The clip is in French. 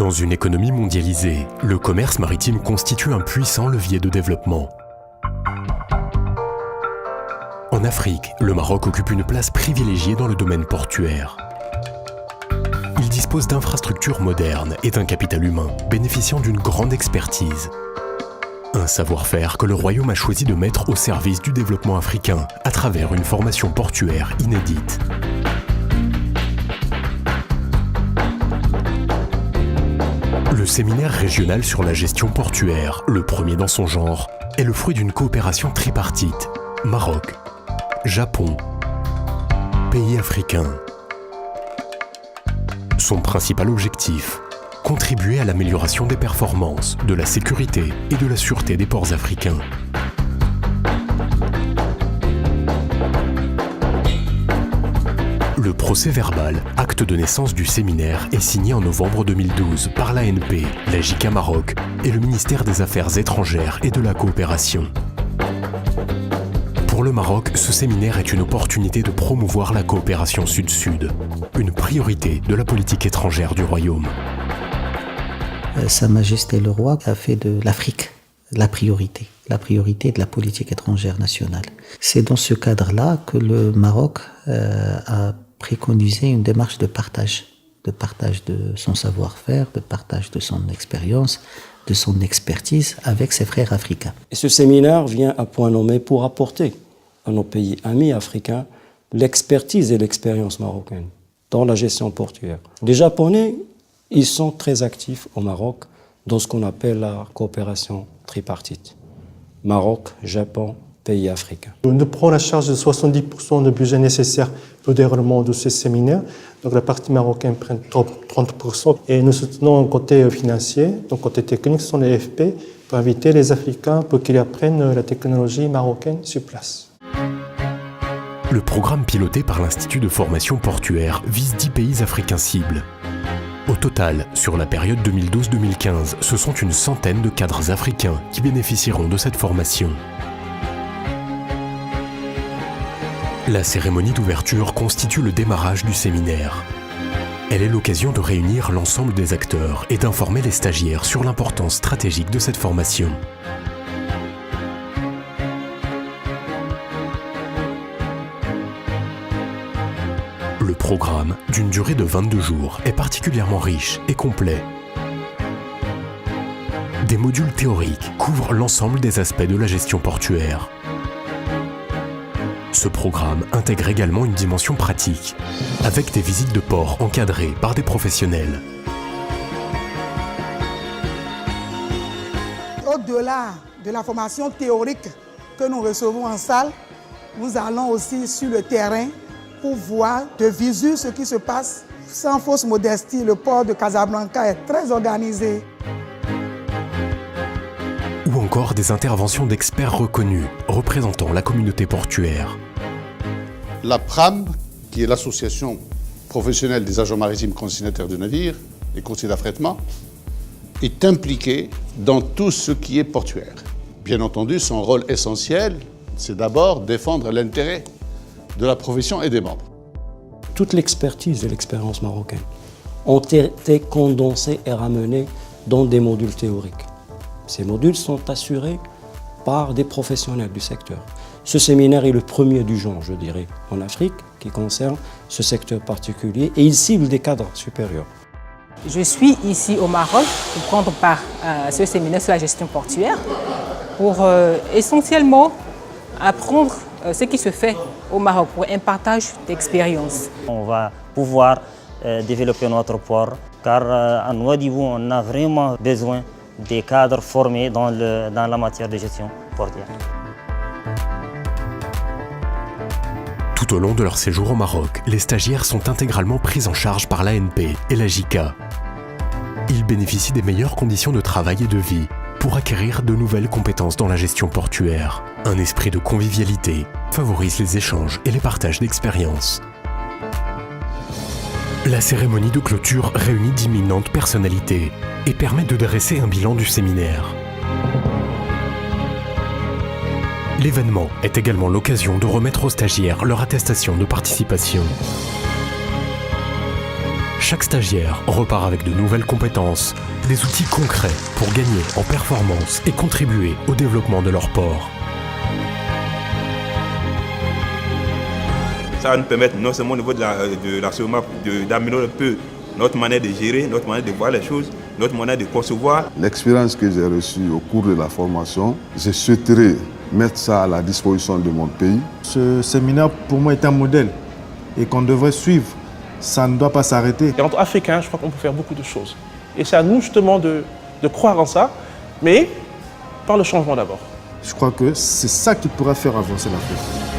Dans une économie mondialisée, le commerce maritime constitue un puissant levier de développement. En Afrique, le Maroc occupe une place privilégiée dans le domaine portuaire. Il dispose d'infrastructures modernes et d'un capital humain bénéficiant d'une grande expertise. Un savoir-faire que le Royaume a choisi de mettre au service du développement africain à travers une formation portuaire inédite. Le séminaire régional sur la gestion portuaire, le premier dans son genre, est le fruit d'une coopération tripartite. Maroc, Japon, pays africains. Son principal objectif, contribuer à l'amélioration des performances, de la sécurité et de la sûreté des ports africains. Le procès-verbal, acte de naissance du séminaire, est signé en novembre 2012 par l'ANP, la JICA Maroc et le ministère des Affaires étrangères et de la coopération. Pour le Maroc, ce séminaire est une opportunité de promouvoir la coopération Sud-Sud, une priorité de la politique étrangère du Royaume. Sa Majesté le Roi a fait de l'Afrique la priorité de la politique étrangère nationale. C'est dans ce cadre-là que le Maroc a préconisé une démarche de partage de son savoir-faire, de partage de son expérience, de son expertise avec ses frères africains. Et ce séminaire vient à point nommé pour apporter à nos pays amis africains l'expertise et l'expérience marocaine dans la gestion portuaire. Les Japonais, ils sont très actifs au Maroc dans ce qu'on appelle la coopération tripartite. Maroc, Japon, pays africains. Nous prenons la charge de 70% du budget nécessaire pour le déroulement de ces séminaires. Donc la partie marocaine prend 30%. Et nous soutenons un côté financier, donc côté technique, ce sont les FP, pour inviter les Africains pour qu'ils apprennent la technologie marocaine sur place. Le programme piloté par l'Institut de formation portuaire vise 10 pays africains cibles. Au total, sur la période 2012-2015, ce sont une centaine de cadres africains qui bénéficieront de cette formation. La cérémonie d'ouverture constitue le démarrage du séminaire. Elle est l'occasion de réunir l'ensemble des acteurs et d'informer les stagiaires sur l'importance stratégique de cette formation. Le programme, d'une durée de 22 jours, est particulièrement riche et complet. Des modules théoriques couvrent l'ensemble des aspects de la gestion portuaire. Ce programme intègre également une dimension pratique, avec des visites de port encadrées par des professionnels. Au-delà de la formation théorique que nous recevons en salle, nous allons aussi sur le terrain pour voir de visu ce qui se passe. Sans fausse modestie, le port de Casablanca est très organisé. Ou encore des interventions d'experts reconnus représentant la communauté portuaire. La PRAM, qui est l'association professionnelle des agents maritimes consignataires de navires et courtiers d'affrètement, est impliquée dans tout ce qui est portuaire. Bien entendu, son rôle essentiel, c'est d'abord défendre l'intérêt de la profession et des membres. Toute l'expertise et l'expérience marocaine ont été condensées et ramenées dans des modules théoriques. Ces modules sont assurés par des professionnels du secteur. Ce séminaire est le premier du genre, je dirais, en Afrique, qui concerne ce secteur particulier et il cible des cadres supérieurs. Je suis ici au Maroc pour prendre part à ce séminaire sur la gestion portuaire pour essentiellement apprendre ce qui se fait au Maroc pour un partage d'expérience. On va pouvoir développer notre port car à Nouadhibou, on a vraiment besoin des cadres formés dans la matière de gestion portuaire. Tout au long de leur séjour au Maroc, les stagiaires sont intégralement pris en charge par l'ANP et la JICA. Ils bénéficient des meilleures conditions de travail et de vie pour acquérir de nouvelles compétences dans la gestion portuaire. Un esprit de convivialité favorise les échanges et les partages d'expériences. La cérémonie de clôture réunit d'imminentes personnalités et permet de dresser un bilan du séminaire. L'événement est également l'occasion de remettre aux stagiaires leur attestation de participation. Chaque stagiaire repart avec de nouvelles compétences, des outils concrets pour gagner en performance et contribuer au développement de leur port. Ça va nous permettre non seulement au niveau de la SOMAP d'améliorer un peu notre manière de gérer, notre manière de voir les choses, notre manière de concevoir. L'expérience que j'ai reçue au cours de la formation, je souhaiterais mettre ça à la disposition de mon pays. Ce séminaire pour moi est un modèle et qu'on devrait suivre. Ça ne doit pas s'arrêter. Et entre Africains, je crois qu'on peut faire beaucoup de choses. Et c'est à nous justement de croire en ça, mais par le changement d'abord. Je crois que c'est ça qui pourra faire avancer l'Afrique.